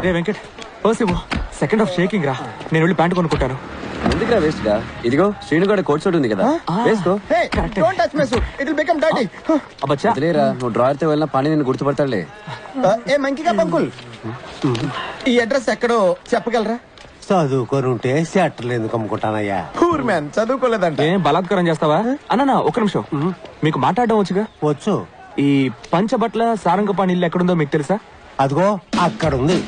రే Venkat purse ఇవ్వు. Second half shaking రా. నేను వెళ్ళి ప్యాంట్ కొనుక్కుంటాను. ఎందుకురా వేస్ట్ గా? ఇదిగో శ్రీను కూడా కోట్ సూట్ ఉంది కదా, వేసుకో. వదిలేరా, నువ్వు డ్రాయర్ తో వెళ్ళిన పని నేను గుర్తుపడతాడులే. ఏ మంకిగా పంకుల్, ఈ అడ్రస్ ఎక్కడో చెప్పగలరా? చదువుకొని ఉంటే షట్టర్లు ఎందుకు అమ్ముకుంటానయ్యా? పూర్ మ్యాన్, చదువుకోలేదంటే ఏం బలాత్కారం చేస్తావా? అన్న ఒక నిమిషం, మీకు మాట్లాడడం వచ్చుగా? వచ్చు. ఈ పంచబట్ల సారంగపాణి ఇల్లు ఎక్కడుందో మీకు తెలుసా? అదిగో అక్కడ ఉంది.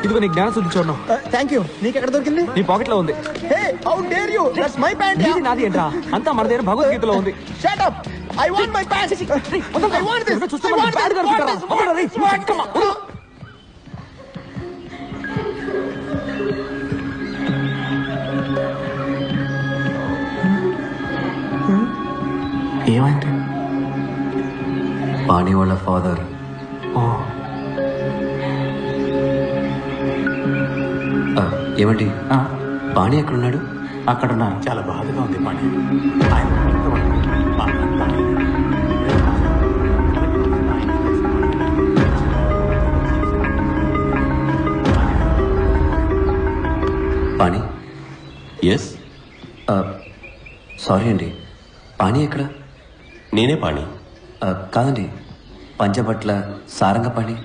ఇదిగో నీ జ్ఞాన శుద్ధి చూడను. Thank you. నీకు ఎక్కడ దొరికింది? నీ పాకెట్ లో ఉంది. How dare you, that's my pant. ఇది నాది ఏంట్రా? అంతా మన దగ్గర భగవద్గీతలో ఉంది. Shut up, I want my pant. I want this. ఏమైంది? పాణి వాళ్ళ ఫాదర్. ఏమండి, పాణి ఎక్కడున్నాడు? అక్కడున్నా. చాలా బాధగా ఉంది పాణి. పాణి? ఎస్. సారీ అండి, పాణి ఎక్కడ? నేనే పాణి. కాదండి, పంచబట్ల సారంగపాణి.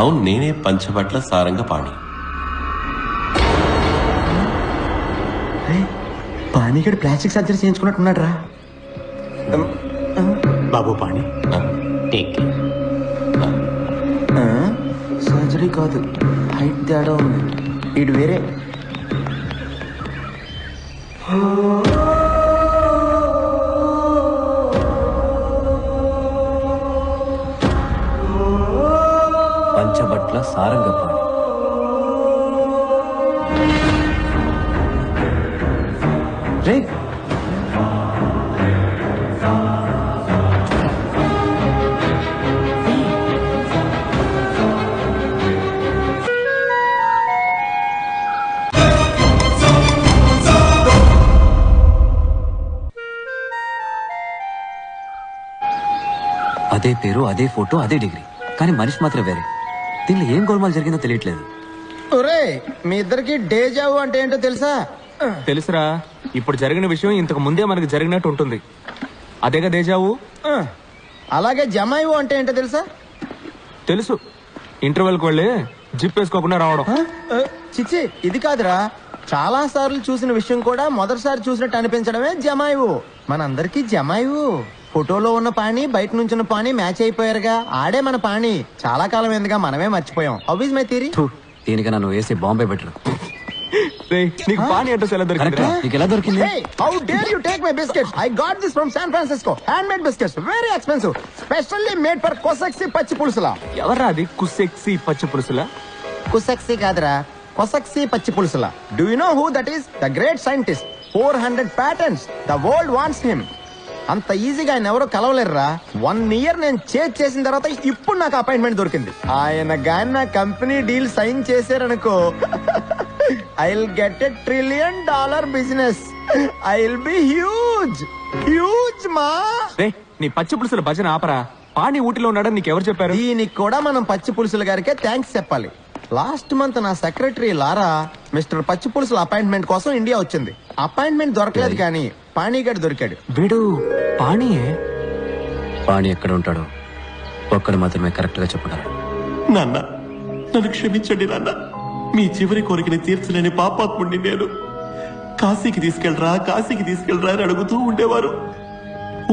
అవును, నేనే పంచబట్ల సారంగపాణి. పానీగడ్ ప్లాస్టిక్ సర్జరీ చేయించుకున్నట్టున్నాడు రా. బాబు పాణి, సర్జరీ కాదు, హైట్ తేడా ఉంది. ఇటు వేరే. పంచబట్ల సారంగపాణి. రే, అదే పేరు, అదే ఫోటో, అదే డిగ్రీ, కానీ మనిషి మాత్రం వేరే. దీనిలో ఏం గోల్మాల్ జరిగిందో తెలియట్లేదు. ఒరే, మీ ఇద్దరికి డేజావు అంటే ఏంటో తెలుసా? తెలుసురా. ఇప్పుడు జరిగిన విషయం ఇంతకు ముందే మనకి జరిగినట్టు ఉంటుంది. అదేగా దేజావు. అలాగే జమాయివు అంటే ఏంటో తెలుసా? తెలుసు. ఇంటర్వెల్కి వెళ్ళి జిప్ వేసుకోకుండా రావడం. చిచ్చి, ఇది కాదురా. చాలా సార్లు చూసిన విషయం కూడా మొదటిసారి చూసినట్టు అనిపించడమే జమాయివు. మనందరికీ జమాయివు. ఫోటోలో ఉన్న పాణి, బయట నుంచిన పాణి మ్యాచ్ అయిపోయారుగా. ఆడే మన పాణి. చాలా కాలం ఎందుగా మనమే మర్చిపోయాం. How is my theory? దీనికన్నా నువ్వు వేసే బాంబే బెటర్. నీకు పాణి అడ్రస్ ఎలా దొరికింది? నీకు ఎలా దొరికింది? How dare you take my biscuits? I got this from San Francisco. Handmade biscuits, very expensive, specially made for Kosaksi పచ్చి పులుసులా. ఎవరా అది? కుసెక్సి పచ్చి పులుసులా? కుసక్సి కాదురా, కొసక్సి పచ్చి పులుసులా. Do you know who that is? The great scientist. 400 patents. The world wants him. అంత ఈజీగా ఆయన ఎవరో కలవలేరురా. 1 year నేను చేసిన తర్వాత ఇప్పుడు నాకు అపాయింట్మెంట్ దొరికింది. ఆయన గాని నా కంపెనీ డీల్ సైన్ చేశారనుకో, I'll get $1 trillion business. I'll be huge. Huge మా. రే, నీ పచ్చి పులుసుల భజన ఆపరా. పాణి ఊటిలో ఉన్నాడని నీకెవరు చెప్పారు? దీనికి కూడా మనం పచ్చి పులుసుల గారికే థ్యాంక్స్ చెప్పాలి. లాస్ట్ మంత్ నా సెక్రటరీ లారా మిస్టర్ పచ్చి పులుసుల అపాయింట్మెంట్ కోసం ఇండియా వచ్చింది. అపాయింట్మెంట్ దొరకలేదు కానీ పాణిగాడు దొరికాడు. వీడు పాణియే. పాణి ఎక్కడ ఉంటాడో ఒక్కడు మాత్రమే కరెక్ట్ గా చెప్పగలడు. నాన్న, నన్ను క్షమించండి నాన్న. మీ చివరి కోరికని తీర్చలేని పాపాత్ముడిని నేను. కాశీకి తీసుకెళ్ళరా అని అడుగుతూ ఉండేవారు.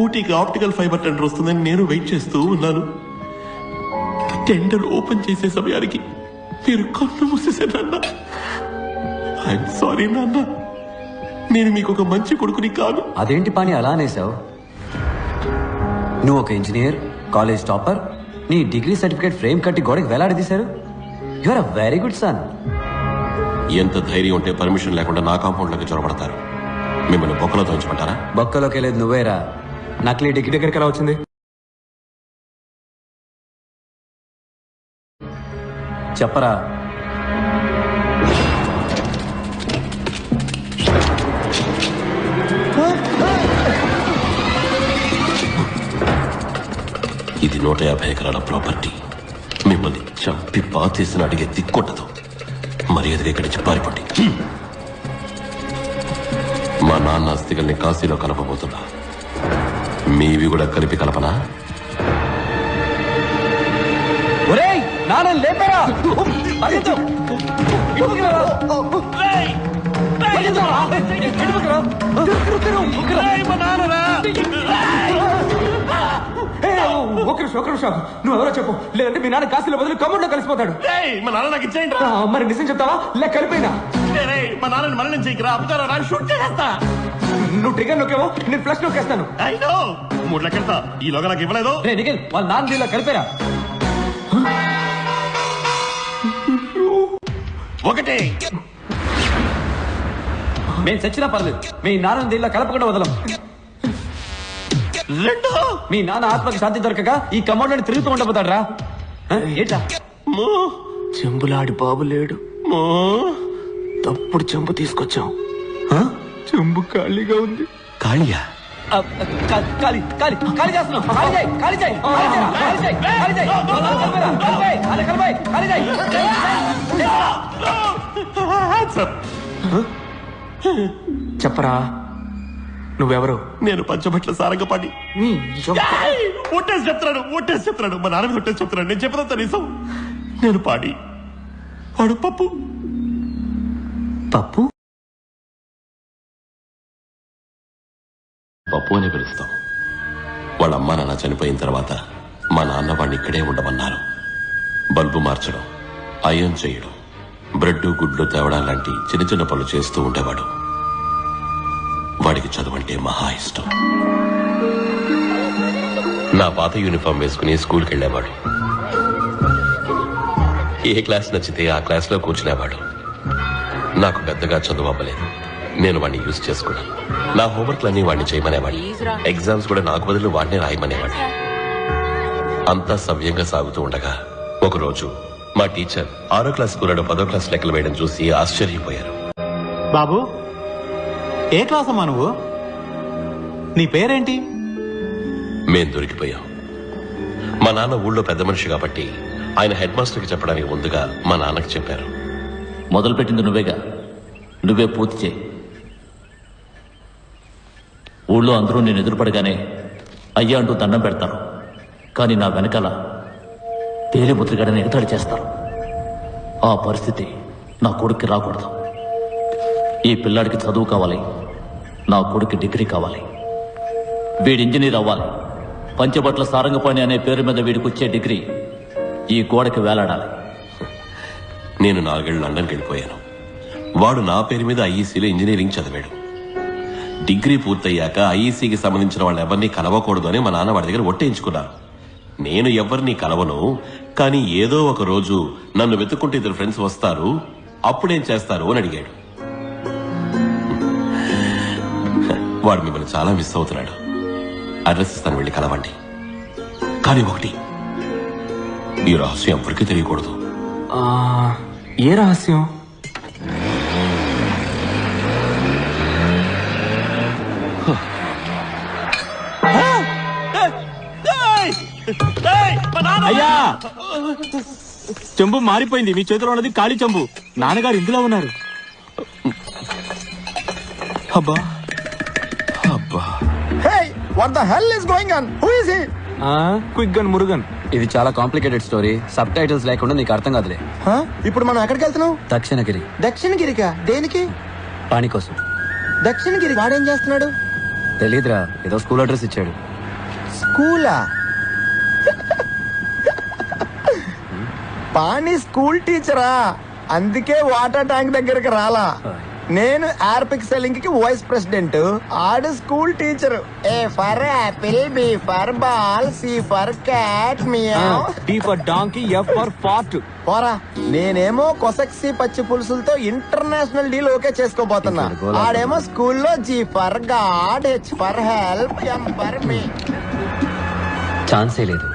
ఊటీకి ఆప్టికల్ ఫైబర్ టెండర్ వస్తుందని నేను వెయిట్ చేస్తూ ఉన్నాను. టెండర్ ఓపెన్ చేసే సమయానికి మీరు కన్ను మూసేశారన్న. ఐఎమ్ సారీ నాన్న. నేను మీకు ఒక మంచి కొడుకుని కాదు. అదేంటి పాణి అలా అనేసావు? నువ్వు ఒక ఇంజనీర్, కాలేజ్ టాపర్, నీ డిగ్రీ సర్టిఫికేట్ ఫ్రేమ్ కట్టి గోడకి వేలాడదీశారు. You are a very good son. ఎంత ధైర్యం ఉంటే పర్మిషన్ లేకుండా నా కాంపౌండ్ లోకి చొరబడతారు? మిమ్మల్ని బొక్కలో ఉంచమంటారా? బొక్కలోకి లేదు, నువ్వేరా. నకిలీ డిగ్రీ దగ్గరికి ఎలా వచ్చింది? చెప్పరా. 150 ఎకరాల ప్రాపర్టీ. మిమ్మల్ని చంపి పాతేసిన అడిగే దిక్కుండదు. మర్యాదగా ఇక్కడి నుంచి పారిపోండి. మా నాన్న అస్థికల్ని కాశీలో కలపబోతున్నా. మీవి కూడా కలిపి కలపనా? ఒరేయ్ నాన్న లేపరా! పరిగెత్తు! ఇటువైపుకి రా! పరిగెత్తురా! ఇటువైపుకి రా! ఒక నిమిషం నువ్వు ఎవరో చెప్పు, లేదంటే మీ నాన్న కాశీలో బదులు కమ్ముడిలో కలిసిపోతాడు. మా నాన్న నాకు ఇచ్చేయండి రా. మరి నిజం చెప్తావా లేక కలిపోయినా? మా నాన్నని మరణం చేయకరా, అప్పుతారా రా, షూట్ చేసేస్తా. నువ్వు ట్రిగర్ నొక్కేవో నేను ఫ్లష్ నొక్కేస్తాను. అయినో 3 లెక్కలతా ఈలోగా నాకు ఇవ్వలేదు. రే నిఖిల్, వాళ్ళ నాన్న దీనిలో కలిపారా? ఒకటి మేము చచ్చినా పర్లేదు, మీ నాన్న దీనిలో కలపకుండా వదలం. 2 మీ నాన్న ఆత్మకి శాంతి దొరకక ఈ కమోడ్లోని తిరుగుతూ ఉండబోతాడు రా. ఏంటా? చెంబులాడి బాబు లేడు, తప్పుడు చెంబు తీసుకొచ్చాం. చెంబు ఖాళీగా ఉంది. ఖాళీయా? ఖాళీ ఖాళీ ఖాళీ చేస్తున్నాం. ఖాళీ చేయి, ఖాళీ చేయి, ఖాళీ చేయి, ఖాళీ చేయి, ఖాళీ చేయి. కలిపేరా, కలిపేయ్, అదే కలిపేయ్, ఖాళీ చేయి. చెప్పరా నువ్వెవరు? నేను పంచబట్ల సారంగపాణి. నీ ఒట్టేసి చెప్తున్నాడు. మా నాన్న మీద ఒట్టేసి చెప్తున్నాడు. నేను చెప్పదంతా నిజం. నేను పాడి, వాడు పప్పు. పప్పు పప్పు అని పిలుస్తాం. వాళ్ళ అమ్మ నాన్న చనిపోయిన తర్వాత మా నాన్న వాడిని ఇక్కడే ఉండమన్నారు. బల్బు మార్చడం, అయం చేయడం, బ్రెడ్ గుడ్లు తేవడం లాంటి చిన్న చిన్న పనులు చేస్తూ ఉండేవాడు. వాడికి చదువంటే మహా ఇష్టం. నా పాత యూనిఫామ్ వేసుకుని స్కూల్కి వెళ్ళేవాడు. ఏ క్లాస్ నచ్చితే ఆ క్లాస్ లో కూర్చునేవాడు. నాకు పెద్దగా చదువు అవ్వలేదు. నేను వాడిని యూజ్ చేసుకున్నాను. నా హోంవర్క్లన్నీ వాడిని చేయమనేవాడిని. ఎగ్జామ్స్ కూడా నాకు బదులు వాడిని రాయమనేవాడిని. అంతా సవ్యంగా సాగుతూ ఉండగా ఒకరోజు మా టీచర్ 6వ క్లాస్ కూరడు 10వ క్లాస్ లెక్కలు వేయడం చూసి ఆశ్చర్యపోయారు. బాబు, ఏ క్లాస్ అమ్మా నువ్వు? నీ పేరేంటి? మేం దొరికిపోయాం. మా నాన్న ఊళ్ళో పెద్ద మనిషి కాబట్టి ఆయన హెడ్ మాస్టర్కి చెప్పడానికి ముందుగా మా నాన్నకి చెప్పారు. మొదలుపెట్టింది నువ్వేగా, నువ్వే పూర్తి చేయి. ఊళ్ళో అందరూ నేను ఎదురుపడగానే అయ్యా అంటూ దండం పెడతారు, కానీ నా వెనకాల తేలిముద్రగడని ఎగతాళి చేస్తారు. ఆ పరిస్థితి నా కొడుక్కి రాకూడదు. ఈ పిల్లాడికి చదువు కావాలి, నా కొడుక్కి డిగ్రీ కావాలి. వీడి ఇంజనీర్ అవ్వాలి. పంచబట్ల సారంగపాణి అనే పేరు మీద వీడికి వచ్చే డిగ్రీ ఈ గోడకి వేలాడాలి. నేను 4 ఏళ్ళు లండన్కి వెళ్ళిపోయాను. వాడు నా పేరు మీద ఐఈసీలో ఇంజనీరింగ్ చదివాడు. డిగ్రీ పూర్తయ్యాక ఐఈసీకి సంబంధించిన వాళ్ళని ఎవరిని కలవకూడదు అని మా నాన్న వాడి దగ్గర ఒట్టేయించుకున్నారు. నేను ఎవరిని కలవను, కానీ ఏదో ఒక రోజు నన్ను వెతుక్కుంటే 2 ఫ్రెండ్స్ వస్తారు, అప్పుడేం చేస్తారు అని అడిగాడు. వాడు మిమ్మల్ని చాలా మిస్ అవుతున్నాడు. అడ్రస్ ఇస్తాను, వెళ్ళి కలవండి. కానీ ఒకటి, ఈ రహస్యం ఎవరికీ తెలియకూడదు. ఏ రహస్యం? అయ్యా, చెంబు మారిపోయింది. మీ చేతిలో ఉన్నది ఖాళీ చెంబు. నాన్నగారు ఇందులో ఉన్నారు. అబ్బా అబ్బా, Hey, what the hell is going on? Who is he? Quick gun Murugan. ఇది చాలా కాంప్లికేటెడ్ స్టోరీ. సబ్ టైటిల్స్ లేకుండా నీకు అర్థం కాదులే. ఇప్పుడు మనం ఎక్కడికి వెళ్తున్నాం? దక్షిణగిరి. దక్షిణగిరికా? దేనికి? పాణి కోసం. దక్షిణగిరి వాడేం చేస్తున్నాడు? తెలీదురా, ఏదో స్కూల్ అడ్రస్ ఇచ్చాడు. స్కూలా? పాణి స్కూల్ టీచరా? అందుకే వాటర్ ట్యాంక్ దగ్గరికి రాలా. నేను ఆర్పిక్ సెల్లింగ్ కి వైస్ ప్రెసిడెంట్, ఆడు school teacher. A for apple, B for ball, C for cat, meow. D for donkey, F for fart. పోరా, నేనేమో కొసక్సి పచ్చి పులుసులతో ఇంటర్నేషనల్ డీల్ ఓకే చేసుకోబోతున్నా. ఆడేమో స్కూల్లో G for God, H for help, M for me. ఛాన్సే లేదు.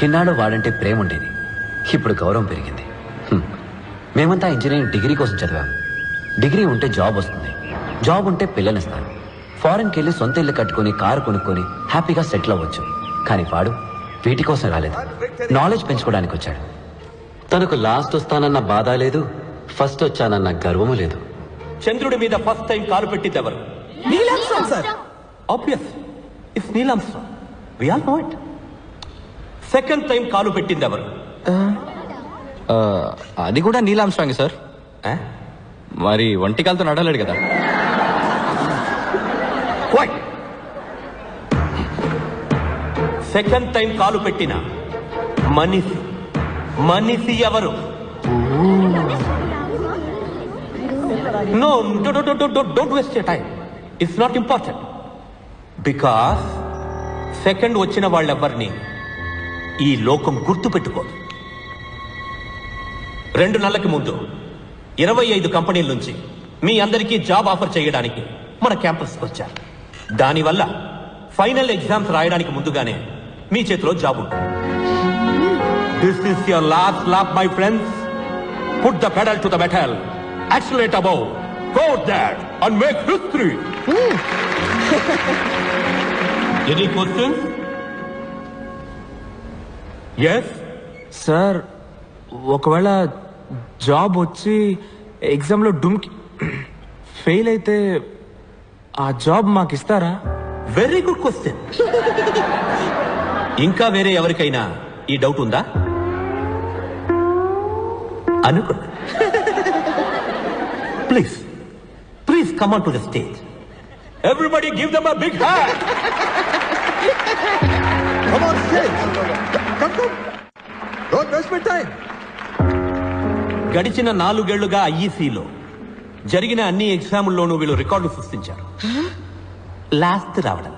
ఇన్నాడు వాడంటే ప్రేమ ఉండేది, ఇప్పుడు గౌరవం పెరిగింది. మేమంతా ఇంజనీరింగ్ డిగ్రీ కోసం చదివాం. డిగ్రీ ఉంటే జాబ్ వస్తుంది, జాబ్ ఉంటే పిల్లనిస్తాను. ఫారెన్కి వెళ్ళి సొంత ఇల్లు కట్టుకుని కారు కొనుక్కొని హ్యాపీగా సెటిల్ అవ్వచ్చు. కానీ వాడు వీటి కోసం రాలేదు, నాలెడ్జ్ పెంచుకోవడానికి వచ్చాడు. తనకు లాస్ట్ వస్తానన్న బాధ లేదు, ఫస్ట్ వచ్చానన్న గర్వము లేదు. చంద్రుడి మీద ఫస్ట్ టైం కాలు పెట్టింది ఎవరు? Obvious, it's Neil Armstrong. We all know it. Second time కాలు పెట్టింది ఎవరు? అది కూడా నీల్ ఆర్మ్స్ట్రాంగ్ సార్. మరి ఒంటి కాలుతో నడవలేడు కదా. సెకండ్ టైం కాలు పెట్టిన మనిషి ఎవరు? No, don't waste your time. It's not important. Because second వచ్చిన వాళ్ళెవ్వరిని ఈ లోకం గుర్తు పెట్టుకోదు. 2 నెలలకి ముందు 25 కంపెనీల నుంచి మీ అందరికీ జాబ్ ఆఫర్ చేయడానికి మన క్యాంపస్కి వచ్చారు. దానివల్ల ఫైనల్ ఎగ్జామ్స్ రాయడానికి ముందుగానే మీ చేతిలో జాబ్ ఉంటుంది. This is your last lap my friends. Put the pedal to the metal, accelerate above, go that and make history. Any questions? Yes sir, ఒకవేళ జాబ్ వచ్చి ఎగ్జామ్ లో డుమ్కి ఫెయిల్ అయితే ఆ జాబ్ మాకు ఇస్తారా? Very good question. ఇంకా వేరే ఎవరికైనా ఈ డౌట్ ఉందా? అనుకో. Please come on to the stage. Everybody give them a big hand. Come on stage. Come. Don't waste my time. గడిచిన 4 ఏళ్లుగా ఐఈసీలో జరిగిన అన్ని ఎగ్జాముల్లోనూ వీళ్ళు రికార్డు సృష్టించారు. లాస్ట్ రావడం.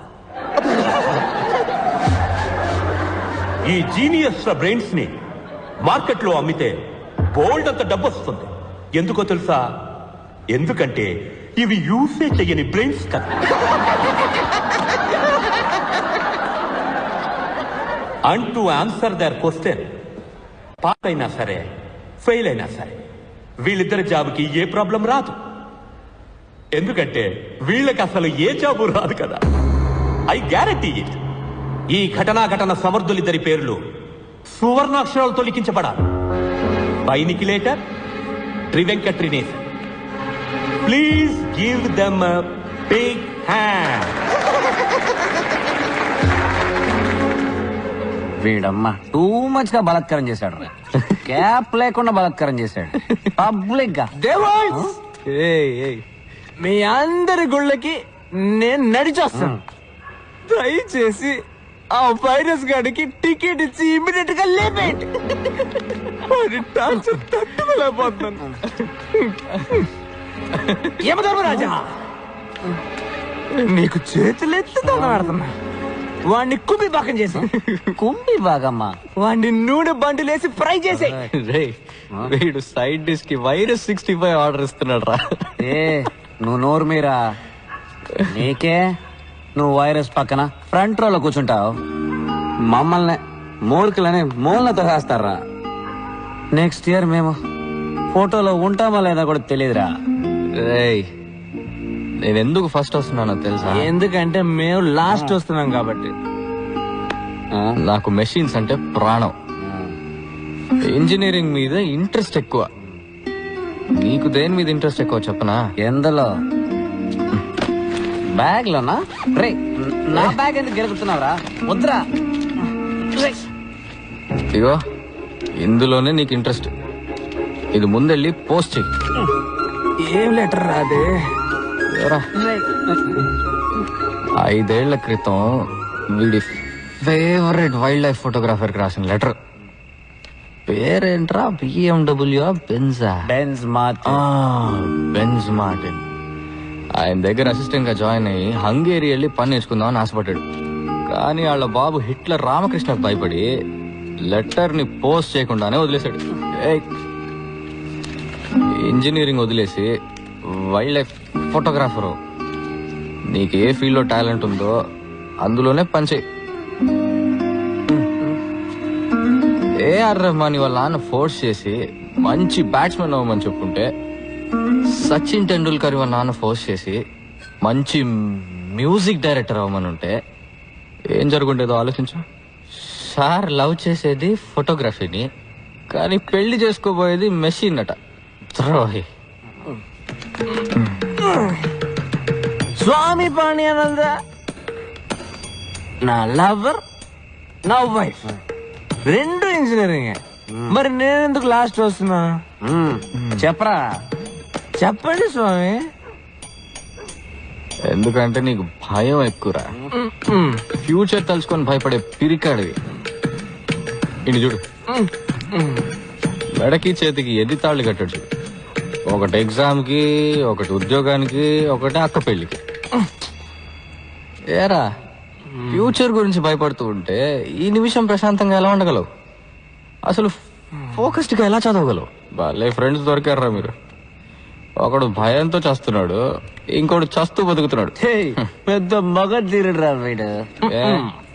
ఈ జీనియస్ బ్రెయిన్స్ ని మార్కెట్ లో అమ్మితే బోల్డ్ అంత డబ్బు వస్తుంది. ఎందుకో తెలుసా? ఎందుకంటే ఇవి యూసే చెయ్యని బ్రెయిన్స్ కదా. And to answer their question, pass అయినా సరే ఫెయిల్ అయినా సరే వీళ్ళిద్దరి జాబ్కి ఏ ప్రాబ్లం రాదు. ఎందుకంటే వీళ్ళకి అసలు ఏ జాబు రాదు కదా. I guarantee it. ఈ ఘటన సమర్థులిద్దరి పేర్లు సువర్ణాక్షరాలతో లిఖించబడాలి. బై నిఖిలేటర్, త్రివెంకట్రినేశన్. Please give them a big hand. వీడమ్మా టూ మచ్ గా బలత్కారం చేశాడు. క్యాప్ లేకుండా బలత్కారం చేశాడు పబ్లిక్ గా. మీ అందరి గుళ్ళకి నేను నడిచొస్తాను. దయచేసి ఆ వైరస్ గాడికి టికెట్ ఇచ్చి ఇమీడియట్ గా లేపేయండి. తట్టుకోలేకపోతున్నాను. యమధర్మరాజా, నీకు చేతులెత్తి తగలాడుతున్నా. వాడిని కుంభి భాగం చేసి కుంభి భాగమ్మా వాడిని నూనె బండిలేసి ఫ్రై చేసే. వీడు సైడ్ డిష్ కి వైరస్ 65 ఆర్డర్ ఇస్తున్నాడు రా. ఏ నువ్వు నోరు మీరా, నీకే నువ్వు వైరస్ పక్కన ఫ్రంట్ రోలో కూర్చుంటావు. మమ్మల్ని మూర్ఖులని మూలతో రాస్తారా. నెక్స్ట్ ఇయర్ మేము ఫోటోలో ఉంటామా లేదా కూడా తెలియదురా. నేను ఎందుకు ఫస్ట్ వస్తున్నానో తెలుసా? ఎందుకంటే మేము లాస్ట్ వస్తున్నాం కాబట్టి. నాకు మెషిన్స్ అంటే ప్రాణం. ఇంజనీరింగ్ మీద ఇంట్రెస్ట్ ఎక్కువ. నీకు దేని మీద ఇంట్రెస్ట్ ఎక్కువ చెప్పనా? ఎందులో? బ్యాగ్ లోనా? రే నా బ్యాగ్ ఎందుకు గెలుపుతున్నావురా? వద్దురా. ఇగో ఇందులోనే నీకు ఇంట్రెస్ట్. ఇది ముందెళ్ళి పోస్ట్ చెయ్యి. ఏం లెటర్ రాదే. 5 ఏళ్ల క్రితం వీడి ఫేవరెట్ వైల్డ్ లైఫ్ ఫోటోగ్రాఫర్ కి రాసిన లెటర్. పేరేంట్రా? BMW Benz Martin. ఆయన దగ్గర అసిస్టెంట్ గా జాయిన్ అయ్యి హంగేరి వెళ్ళి పని నేర్చుకుందామని ఆశపడ్డాడు. కానీ వాళ్ళ బాబు హిట్లర్ రామకృష్ణకు భయపడి లెటర్ ని పోస్ట్ చేయకుండానే వదిలేశాడు. ఇంజనీరింగ్ వదిలేసి వైల్డ్ లైఫ్ ఫోటోగ్రాఫరు. నీకు ఏ ఫీల్డ్ లో టాలెంట్ ఉందో అందులోనే పనిచేయి. ఏఆర్ రెహమాన్ వాళ్ళ నాన్న ఫోర్స్ చేసి మంచి బ్యాట్స్మెన్ అవ్వమని చెప్పుకుంటే, సచిన్ టెండూల్కర్ వాళ్ళ నాన్న ఫోర్స్ చేసి మంచి మ్యూజిక్ డైరెక్టర్ అవ్వమని ఉంటే ఏం జరుగుండేదో ఆలోచించు. సార్ లవ్ చేసేది ఫోటోగ్రఫీని, కానీ పెళ్లి చేసుకోబోయేది మెషిన్ అట. ద్రోహి. స్వామి పాణ్యానంద నా లవర్, నా వైఫ్ రెండు ఇంజనీరింగ్. మరి నేనెందుకు లాస్ట్ వస్తున్నా? చెప్పరా, చెప్పండి స్వామి. ఎందుకంటే నీకు భయం ఎక్కువరా. ఫ్యూచర్ తలుచుకొని భయపడే పిరికాడివి. ఇటు చూడు, మెడకి చేతికి ఎది తాళ్ళు కట్టాడు చూడు. ఒకటి ఎగ్జామ్ కి, ఒకటి ఉద్యోగానికి, ఒకటి అక్క పెళ్లికి. ఏరా, ఫ్యూచర్ గురించి భయపడుతూ ఉంటే ఈ నిమిషం ప్రశాంతంగా ఎలా ఉండగలవు? అసలు ఫోకస్డ్ గా ఎలా చదవగలవు? భలే ఫ్రెండ్స్ దొరికారా మీరు. ఒకడు భయంతో చస్తున్నాడు, ఇంకోడు చస్తూ బతుకుతున్నాడు. పెద్ద మగ తీరుడురా వీడు.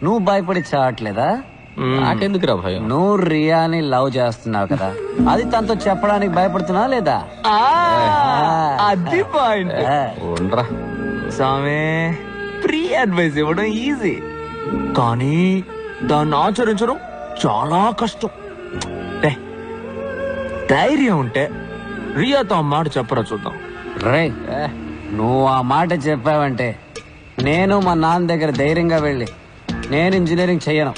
నువ్వు భయపడి చావట్లేదా? నాకెందుకురా భయం? నువ్వు రియాని లవ్ చేస్తున్నావు కదా, అది తనతో చెప్పడానికి భయపడుతున్నా లేదా? అది పాయింట్. ఉండరా స్వామి, ఫ్రీ అడ్వైస్ ఇవ్వడం ఈజీ, కానీ దాన్ని ఆచరించడం చాలా కష్టం. డే, ధైర్యం ఉంటే రియాతో ఆ మాట చెప్పరా చూద్దాం. రే, నువ్వు ఆ మాట చెప్పావంటే నేను మా నాన్న దగ్గర ధైర్యంగా వెళ్ళి నేను ఇంజనీరింగ్ చెయ్యను,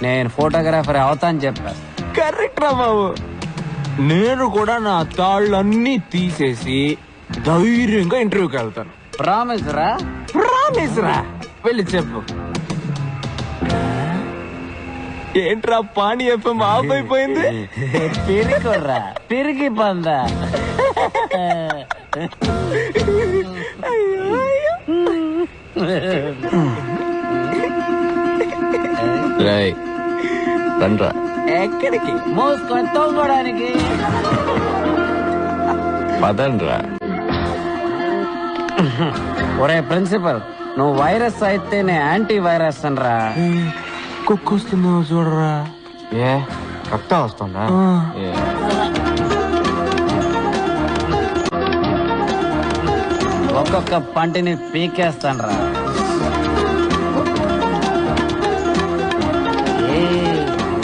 నేను ఫోటోగ్రాఫర్ అవుతాను చెప్పా. కరెక్ట్ రా బాబు. నేను కూడా నా తాళ్ళన్నీ తీసేసి ధైర్యంగా ఇంటర్వ్యూకి వెళ్తాను. ప్రామిస్ రా? ప్రామిస్ రా. వెళ్ళి చెప్పు. ఏంట్రా పాణి ఎఫ్ఎం ఆఫ్ అయిపోయింది? పిరికొర్రా, పిరికి పందా. రేయ్, రండ్రా. ఎక్కడికి? మోసుకొని తోగడానికి. పదండ్రా. ఒరే ప్రిన్సిపల్, నువ్వు వైరస్ అయితే నేను యాంటీ వైరస్ అనరా. కుక్కొస్తున్నావు చూడరా. ఏ రక్తం వస్తుందా? ఏ. ఒక్కొక్క పంటిని పీకేస్తానరా.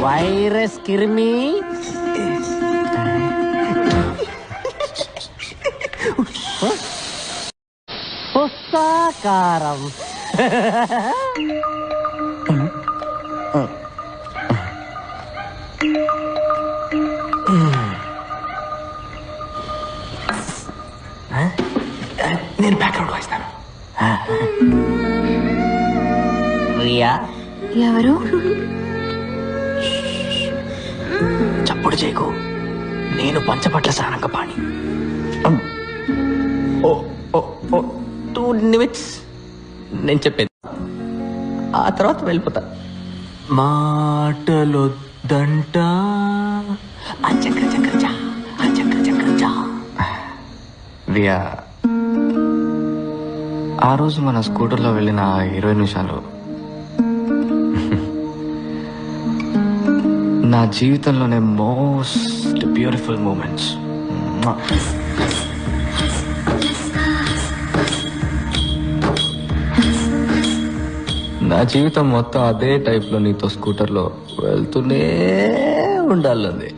వైరస్ కిరిమి. పుస్తకారం. నేను బ్యాక్గ్రౌండ్ వాయిస్తాను. రియా ఎవరు? చప్పుడు చేయకు, నేను పంచపట్ల సారంగ పాణి. 2 minutes నేను చెప్పేది, ఆ తర్వాత వెళ్ళిపోతా. మాటలొద్దంట. రియా, ఆ రోజు మన స్కూటర్లో వెళ్ళిన 20 నిమిషాలు నా జీవితంలోనే మోస్ట్ బ్యూటిఫుల్ మూమెంట్స్. నా జీవితం మొత్తం అదే టైప్ లో నీతో స్కూటర్లో వెళ్తూనే ఉండాలండి.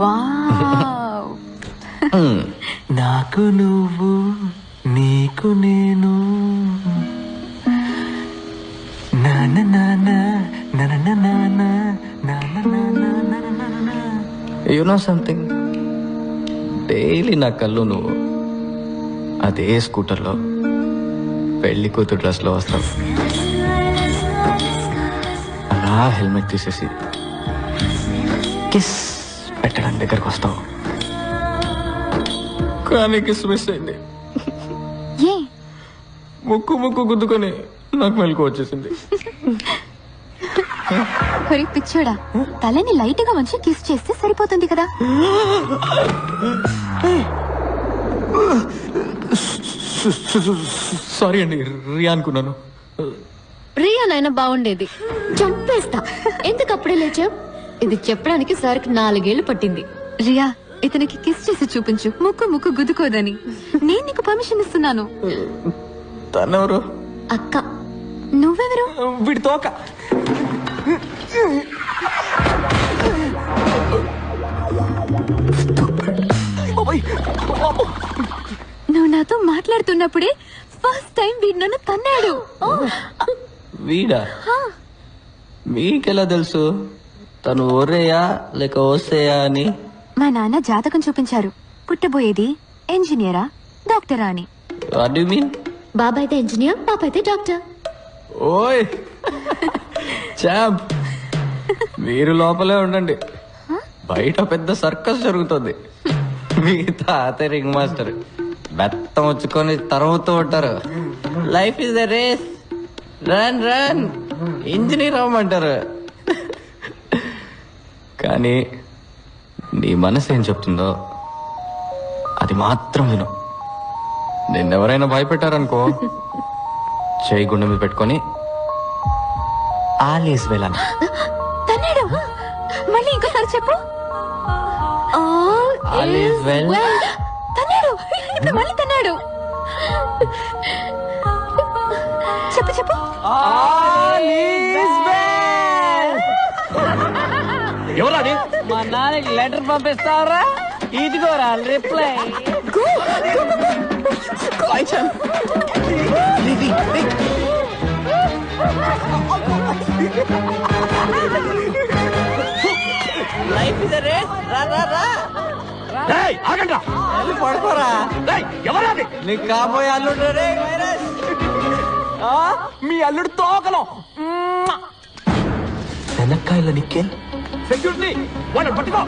వావ్. నాకు నువ్వు, నీకు నేను. నాన్న నాన్న నాన్న నాన్న నాన్న. యు నో సంథింగ్, డైలీ నా కళ్ళు నువ్వు అదే స్కూటర్లో పెళ్లి కూతురు డ్రెస్ లో వస్తావు. అలా హెల్మెట్ తీసేసి కిస్ పెట్టడానికి దగ్గరకు వస్తావు. కానీ కిస్ మిస్ అయింది. ఏ ముక్కు గుద్దుకొని నాకు మెలకు వచ్చేసింది. ఒరే పిచ్చోడా, తలని లైట్ గా వంచి కిస్ చేస్తే సరిపోతుంది కదా. సారీ అండి, రియా అనుకున్నాను. రియా నాయన బాగుండేది. చంపేస్తా. ఎందుకు అప్పుడే లేచావు? ఇది చెప్పడానికి సార్కి 4 ఏళ్లు పట్టింది. రియా, ఇతనికి కిస్ చేసి చూపించు, ముక్కు గుద్దుకోదని. నేను నీకు పర్మిషన్ ఇస్తున్నాను. తనెవరు? అక్క. నువ్వెవరు? వీడి తోక. నువ్వు నాతో మాట్లాడుతున్నప్పుడే ఫస్ట్ టైం వీడు నన్ను తన్నాడు. వీడా? మీకెలా తెలుసు తను ఓరేయా లేక ఓసేయా అని? మా నాన్న జాతకం చూపించారు. పుట్టబోయేది ఇంజనీరా డాక్టరా అని. What you mean? బాబా అయితే ఇంజనీర్, పాప అయితే డాక్టర్. ఓయ్ చాంప్, మీరు లోపలే ఉండండి, బయట పెద్ద సర్కస్ జరుగుతుంది. మీ తాత రింగ్ మాస్టర్ బెత్తం వచ్చుకొని తరుముతూ ఉంటారు. Life is the race, run run, engineer అవ్వమంటారు. కానీ నీ మనసు ఏం చెప్తుందో అది మాత్రం విను. నిన్నెవరైనా భయపెట్టారనుకో, చేయి గుండె మీద పెట్టుకొని ఆలీస్ వెళ్ళాను. తన్నాడు. మళ్ళీ ఇంకోసారి చెప్పు. All is well. తన్నాడు. ఇప్పుడు మళ్ళీ తన్నాడు. చెప్పు చెప్పు. ఎవరాది? మా నాన్నకి లెటర్ పంపిస్తావరా? ఇదిగోరా రిప్లై. లైఫ్ ఇస్ రే, రా రా రా, ఆగండ్రా. వెళ్ళి పడుకోరా. ఎవరాది? నీకు కాబోయే అల్లుడు రే వైరస్. మీ అల్లుడు తోకలం. వెనక్కాయల నిక్కేల్ సెక్యూరిటీ వాళ్ళని పట్టుకో.